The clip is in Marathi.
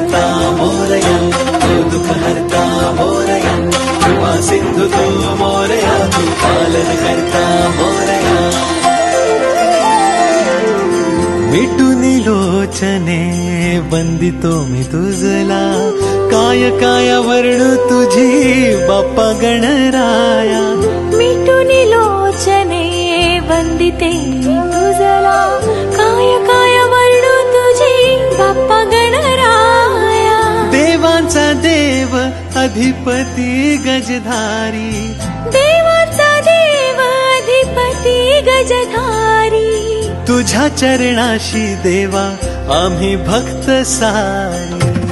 करता मोरया, तो दुःख हरता मोरया, कृपा सिंधू तू मोरया, तू पालन करता मोरया. मिटूनी लोचने वंदितो मी तुझला, काय काय वर्णू तुझी बाप्पा गणराया. मिटूनी लोचने वंदिते तुझला, काय काय वर्णू तुझी बाप्पा गणराया. देवांचा देव अधिपती गजधारी, देवाचा देव अधिपती गजधारी. तुझ्या चरणाशी देवा आम्ही भक्त सारी.